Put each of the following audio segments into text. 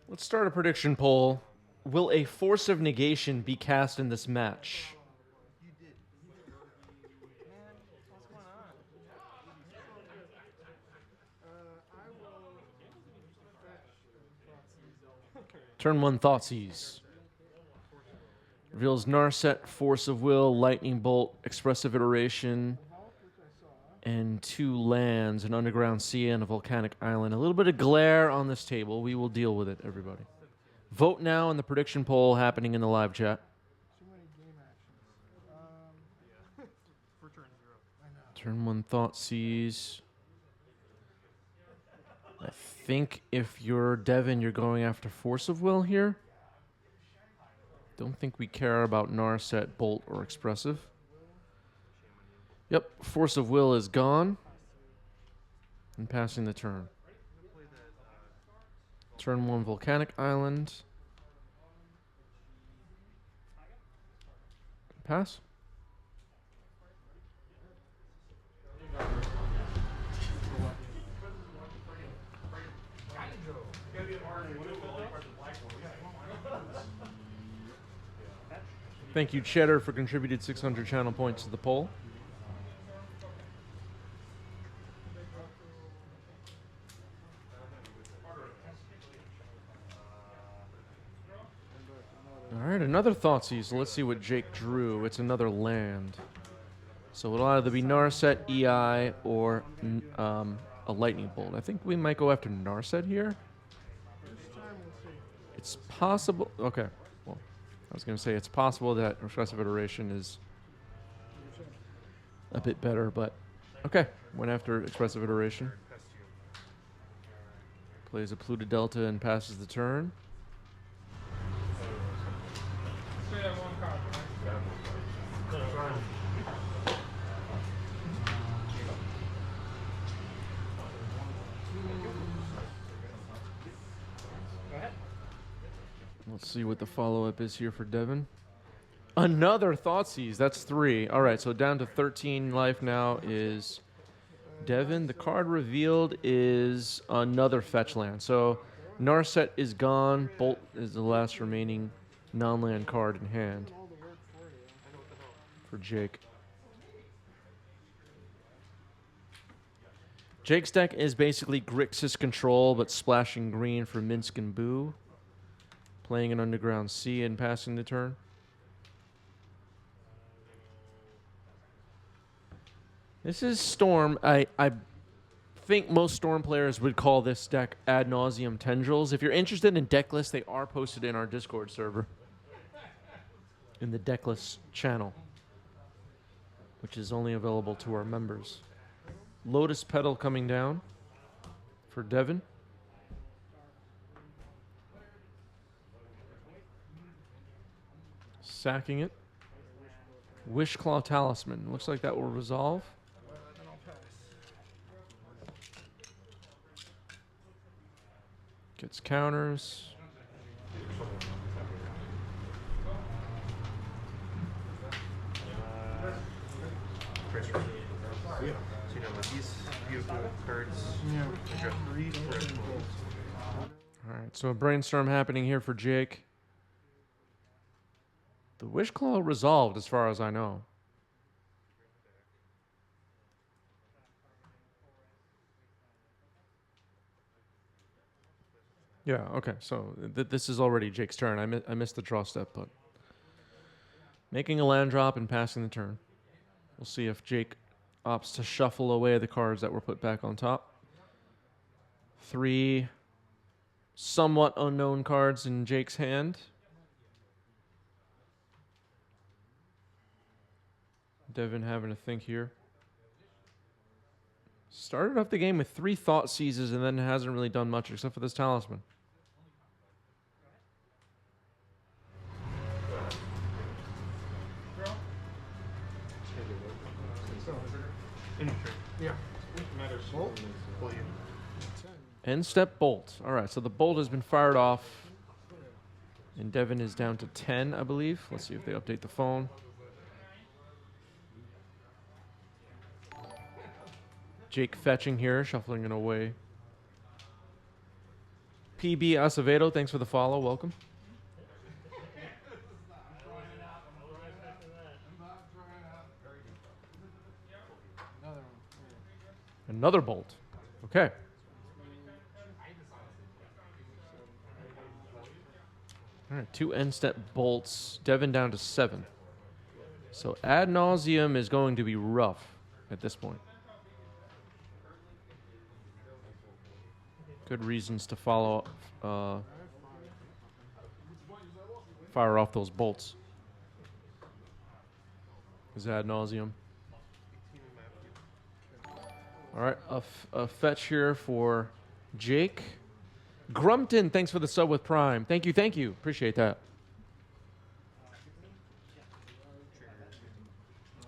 Let's start a prediction poll. Will a Force of Negation be cast in this match? Turn 1 Thoughtseize. Reveals Narset, Force of Will, Lightning Bolt, Expressive Iteration, and 2 lands, an Underground Sea and a Volcanic Island. A little bit of glare on this table. We will deal with it, everybody. Vote now in the prediction poll happening in the live chat. Turn 1 Thoughtseize. I think if you're Devin, you're going after Force of Will here. Don't think we care about Narset, Bolt, or Expressive. Yep, Force of Will is gone. And passing the turn. Turn 1 Volcanic Island. Pass. Thank you, Cheddar, for contributed 600 channel points to the poll. All right, another Thoughtseize. So let's see what Jake drew. It's another land. So it'll either be Narset, EI, or a Lightning Bolt. I think we might go after Narset here. It's possible. Okay. Well, I was going to say it's possible that Expressive Iteration is a bit better, but okay. Went after Expressive Iteration. Plays a Pluto Delta and passes the turn. Let's see what the follow-up is here for Devin. Another Thoughtseize. That's 3. All right, so down to 13 life now is Devin. The card revealed is another fetch land. So Narset is gone. Bolt is the last remaining non-land card in hand for Jake. Jake's deck is basically Grixis control, but splashing green for Minsk and Boo. Playing an Underground Sea and passing the turn. This is Storm. I think most Storm players would call this deck Ad Nauseam Tendrils. If you're interested in deck lists, they are posted in our Discord server. In the deck list channel. Which is only available to our members. Lotus Petal coming down for Devin. Sacking it. Wishclaw Talisman. Looks like that will resolve. Gets counters. You know, with these beautiful cards, All right, so a brainstorm happening here for Jake. The Wishclaw resolved, as far as I know. Yeah, okay, so this is already Jake's turn. I missed the draw step, but making a land drop and passing the turn. We'll see if Jake opts to shuffle away the cards that were put back on top. 3 somewhat unknown cards in Jake's hand. Devin having to think here. Started off the game with 3 Thoughtseizes and then hasn't really done much except for this Talisman. Yeah. End step Bolt. All right, so the Bolt has been fired off. And Devin is down to 10, I believe. Let's see if they update the phone. Jake fetching here, shuffling it away. PB Acevedo, thanks for the follow. Welcome. Another bolt. Okay. All right, 2 end step bolts. Devin down to 7. So Ad Nauseam is going to be rough at this point. Good reasons to follow up, fire off those bolts. Is Ad Nauseam. All right, a fetch here for Jake. Grumpton, thanks for the sub with Prime. Thank you, thank you. Appreciate that.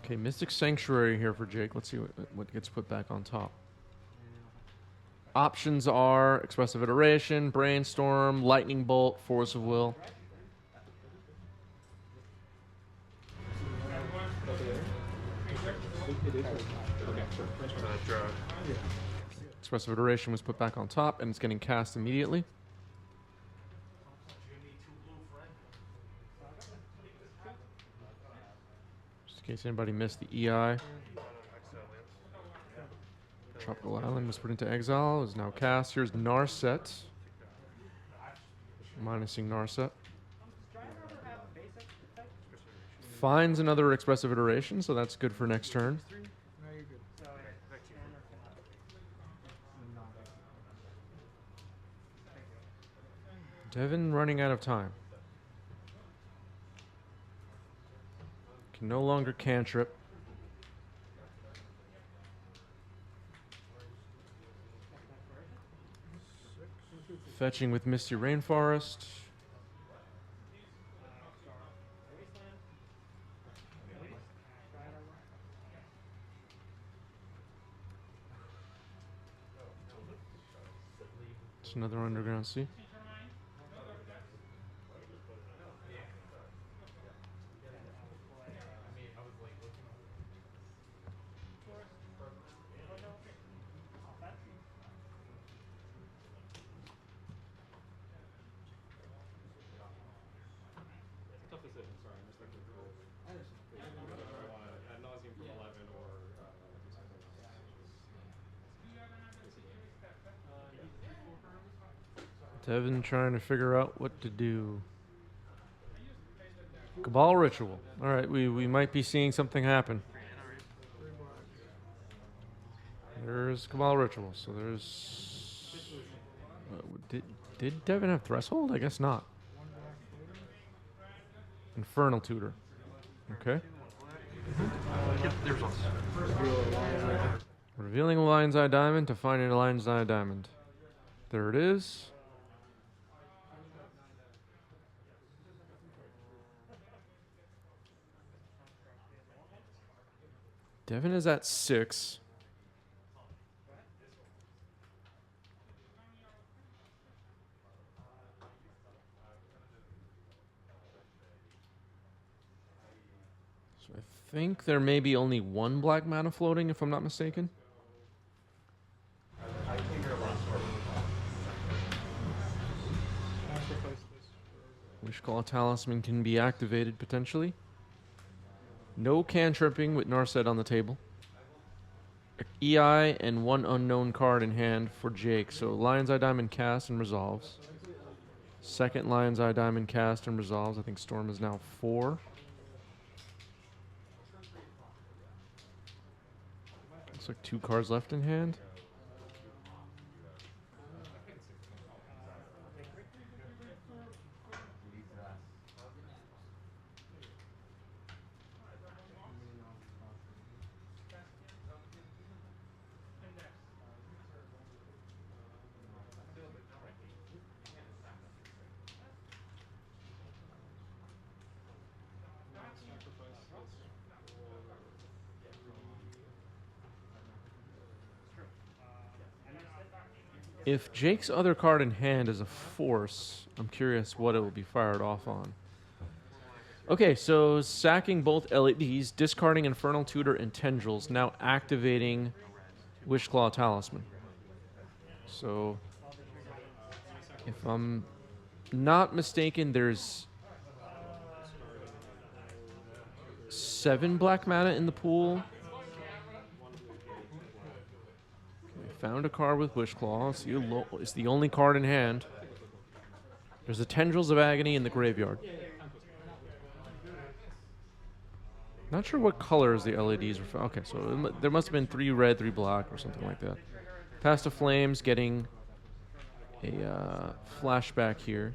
Okay, Mystic Sanctuary here for Jake. Let's see what gets put back on top. Options are Expressive Iteration, Brainstorm, Lightning Bolt, Force of Will. Draw. Expressive Iteration was put back on top, and it's getting cast immediately. Just in case anybody missed the EI. Tropical Island was put into exile, is now cast. Here's Narset. Minusing Narset. Finds another Expressive Iteration, so that's good for next turn. Devin running out of time. Can no longer cantrip. Fetching with Misty Rainforest. It's another Underground Sea. Devin trying to figure out what to do. Cabal Ritual. All right, we might be seeing something happen. There's Cabal Ritual. So there's... did Devin have Threshold? I guess not. Infernal Tutor. Okay. There's one. Revealing a Lion's Eye Diamond to find a Lion's Eye Diamond. There it is. Devin is at 6. So I think there may be only 1 black mana floating, if I'm not mistaken. Wishclaw Talisman can be activated potentially. No cantripping with Narset on the table. EI and 1 unknown card in hand for Jake. So Lion's Eye Diamond cast and resolves. Second Lion's Eye Diamond cast and resolves. I think Storm is now 4. Looks like 2 cards left in hand. If Jake's other card in hand is a force, I'm curious what it will be fired off on. Okay, so sacking both LEDs, discarding Infernal Tutor and Tendrils, now activating Wishclaw Talisman. So If I'm not mistaken, there's 7 black mana in the pool. Okay, found a card with Wishclaw. It's the only card in hand. There's the Tendrils of Agony in the graveyard. Not sure what colors the LEDs were. Okay, so there must have been 3 red, 3 black, or something like that. Past the Flames getting a flashback here.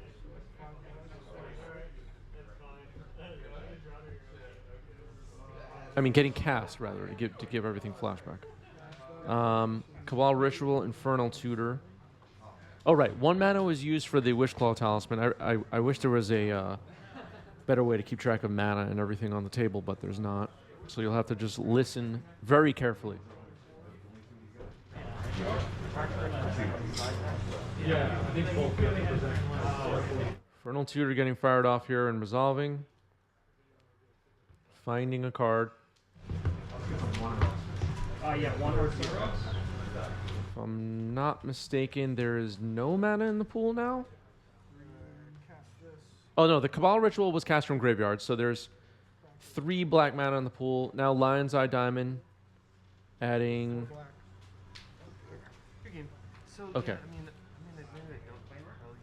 I mean, getting cast rather to give everything flashback. Cabal Ritual, Infernal Tutor. Oh right, 1 mana was used for the Wishclaw Talisman. I wish there was a better way to keep track of mana and everything on the table, but there's not. So you'll have to just listen very carefully. Infernal Tutor getting fired off here and resolving. Finding a card. Yeah, 1 or 0. If I'm not mistaken, there is no mana in the pool now. Oh no, the Cabal Ritual was cast from graveyard, so there's 3 black mana in the pool. Now Lion's Eye Diamond, adding. Good game. So, Okay. Yeah, I mean, maybe they don't tell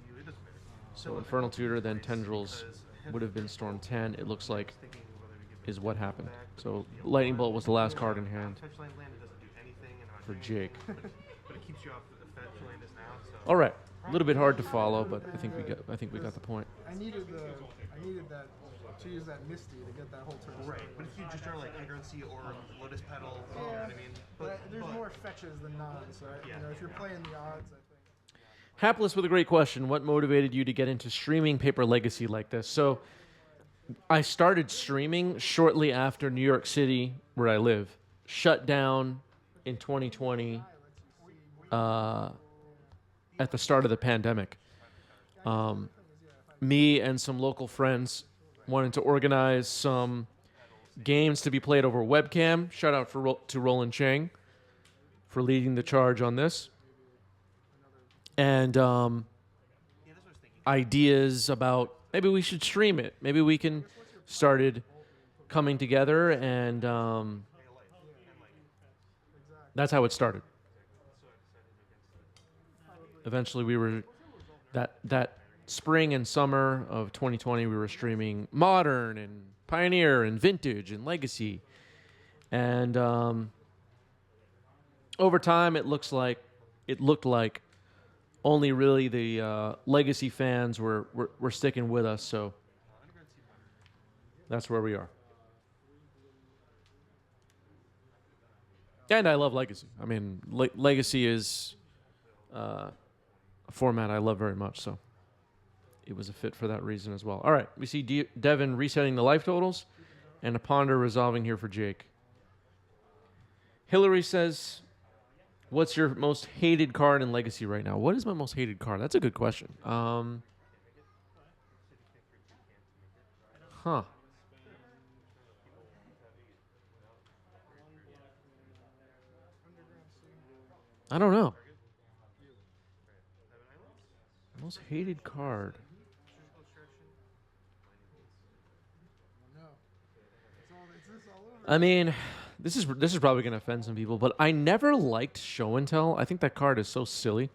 you. It doesn't matter. So Infernal Tutor, then Tendrils would have been Storm 10. It looks like Thinking whether we give is what happened. back, So Lightning Bolt was the last card in hand Touchline land, it doesn't do anything. And I'm for not doing Jake. anything, but it keeps you off the fetch land is now. So. All right, a little bit hard to follow, but I think we got the point. I needed that to use that Misty to get that whole turn. Right, but if you just are like Hydrancy or Lotus Petal, you know what I mean? But there's more fetches than non, so if you're playing the odds, I think. Hapless with a great question. What motivated you to get into streaming Paper Legacy like this? So I started streaming shortly after New York City, where I live, shut down in 2020 at the start of the pandemic. Me and some local friends wanted to organize some games to be played over webcam. Shout out to Roland Chang for leading the charge on this. And ideas about maybe we should stream it. Maybe we can started coming together, and that's how it started. Eventually, we were that spring and summer of 2020. We were streaming Modern and Pioneer and Vintage and Legacy, and over time, it looked like only really the Legacy fans were sticking with us. So that's where we are. And I love Legacy. I mean, Legacy is a format I love very much, so it was a fit for that reason as well. All right, we see Devin resetting the life totals and a Ponder resolving here for Jake. Hillary says, what's your most hated card in Legacy right now? What is my most hated card? That's a good question. I don't know. Most hated card. I mean, this is probably going to offend some people, but I never liked Show and Tell. I think that card is so silly.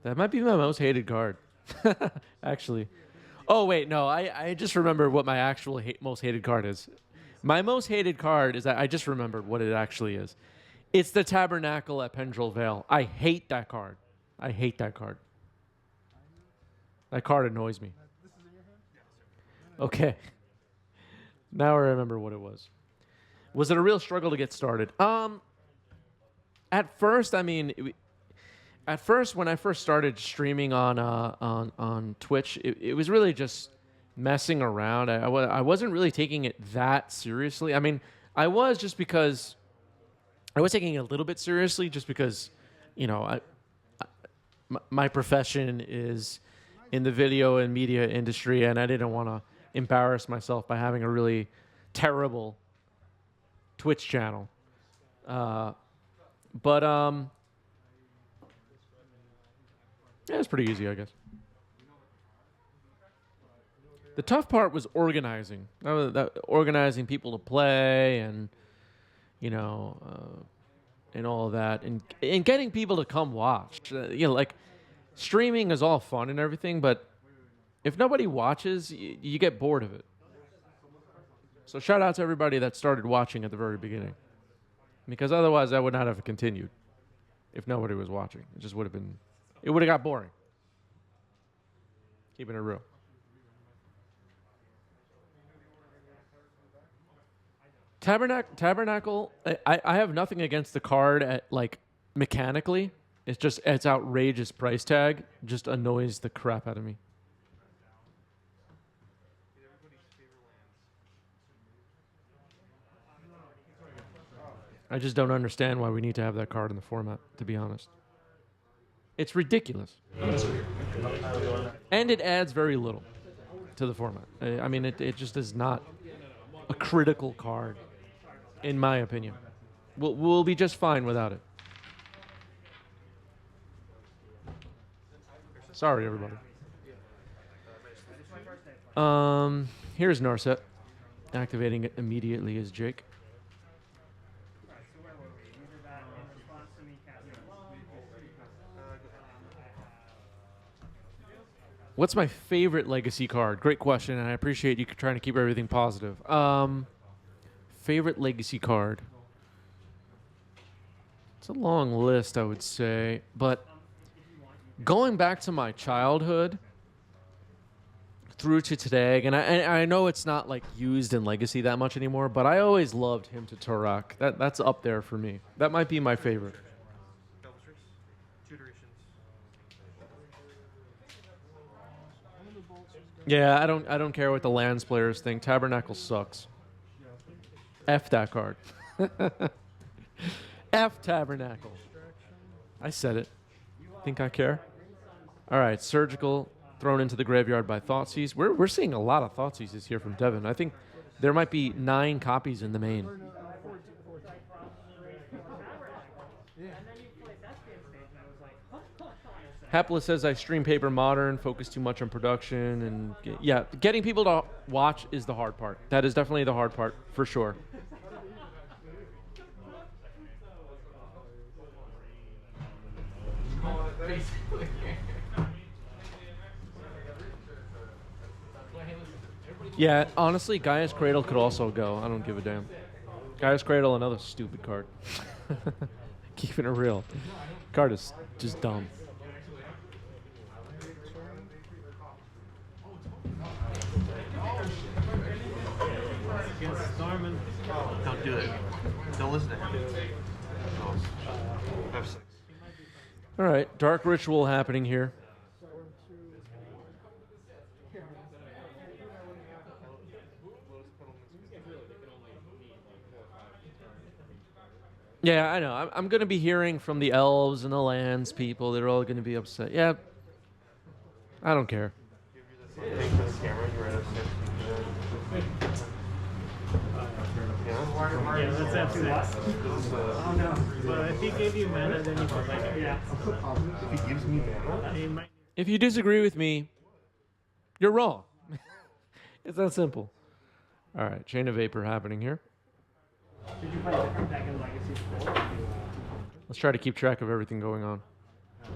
That might be my most hated card, actually. Oh wait, no, I just remembered what my actual most hated card is. My most hated card is that I just remembered what it actually is. It's the Tabernacle at Pendrell Vale. I hate that card. I hate that card. That card annoys me. Okay. Now I remember what it was. Was it a real struggle to get started? At first, I mean, when I first started streaming on Twitch, it was really just messing around. I wasn't really taking it that seriously. I mean, I was just because I was taking it a little bit seriously, just because, you know, my profession is in the video and media industry, and I didn't want to embarrass myself by having a really terrible Twitch channel. But Yeah, it's pretty easy, I guess. The tough part was organizing. Organizing people to play and, you know, and all of that. And getting people to come watch. You know, like, streaming is all fun and everything, but if nobody watches, you get bored of it. So shout out to everybody that started watching at the very beginning. Because otherwise, that would not have continued if nobody was watching. It just would have been, it would have got boring. Keeping it real. Tabernacle, I have nothing against the card at, like, mechanically. It's just, its outrageous price tag just annoys the crap out of me. I just don't understand why we need to have that card in the format, to be honest. It's ridiculous. And it adds very little to the format. I mean, it just is not a critical card, in my opinion. We'll be just fine without it. Sorry, everybody. Here's Narset. Activating it immediately is Jake. What's my favorite legacy card? Great question, and I appreciate you trying to keep everything positive. Favorite legacy card? It's a long list, I would say, but going back to my childhood through to today, and I know it's not like used in Legacy that much anymore, but I always loved Hymn to Turak. That's up there for me. That might be my favorite. Yeah, I don't care what the lands players think. Tabernacle sucks. F that card. F Tabernacle. I said it. Think I care? All right, Surgical thrown into the graveyard by Thoughtseize. We're seeing a lot of Thoughtseizes here from Devin. I think there might be 9 copies in the main. Hapless says I stream Paper Modern, focus too much on production, and yeah, getting people to watch is the hard part. That is definitely the hard part, for sure. Yeah, honestly, Gaia's Cradle could also go. I don't give a damn. Gaia's Cradle, another stupid card. Keeping it real. Card is just dumb. Don't do it. Don't listen to him. F6. All right, Dark Ritual happening here. Yeah, I know. I'm going to be hearing from the elves and the lands people. They're all going to be upset. Yeah, I don't care. Yeah, that's actually lost. Oh no. But if he gave you mana, then you could like, yeah. If he gives me mana? He might. If you disagree with me, you're wrong. It's that simple. All right, Chain of Vapor happening here. Did you play a different deck in Legacy 4? Let's try to keep track of everything going on.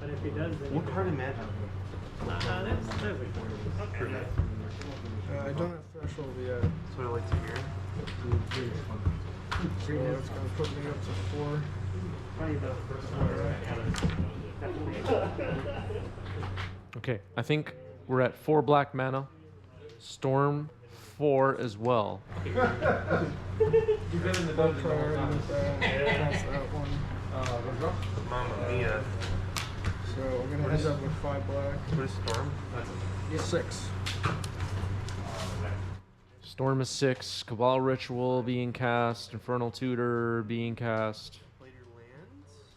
But if he does, then What card in Magic? that's okay. I don't have Threshold yet, That's what I like to hear. so it's going to put me up to 4. Probably the first one. Okay, I think we're at 4 black mana. Storm 4 as well. Full priority with that. Pass that one. Mamma mia. So we're going to end up with 5 black. What is Storm? 6. Storm is 6. Cabal Ritual being cast. Infernal Tutor being cast. Play your lands?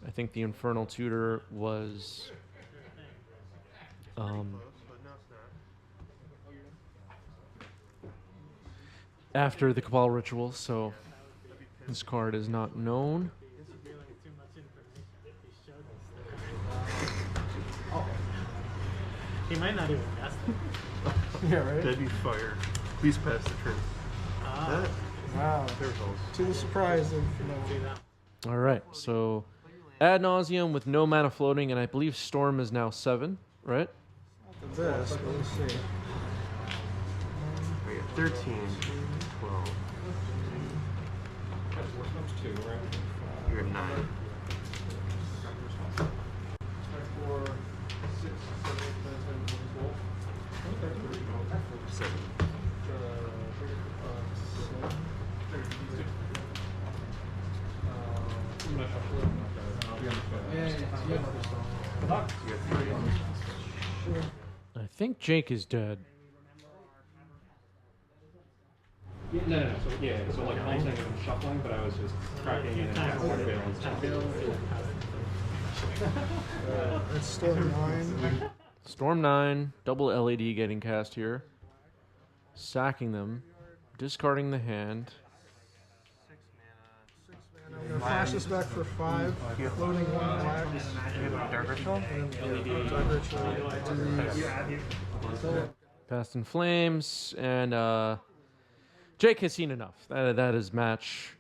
I think the Infernal Tutor was... But no, it's not. after the Cabal Ritual, so this card is not known. He might not even guess it. Yeah, right? That'd be fire. Please pass the turn. Ah, Wow. There it goes. To the surprise of see that. All right, so Ad Nauseam with no mana floating, and I believe Storm is now 7, right? this, but let's see. We got 13, 12. You're at 9. Seven. You got 3. I think Jake is dead. Yeah, no. So like I'm saying I'm shuffling, but I was just cracking in and casting That's Storm 9. Storm 9, double LED getting cast here. Sacking them, discarding the hand. 6 mana. I'm going to flash this back for 5. Floating 1 black. You have a Dark Ritual? Fast in Flames, and Jake has seen enough. That is match.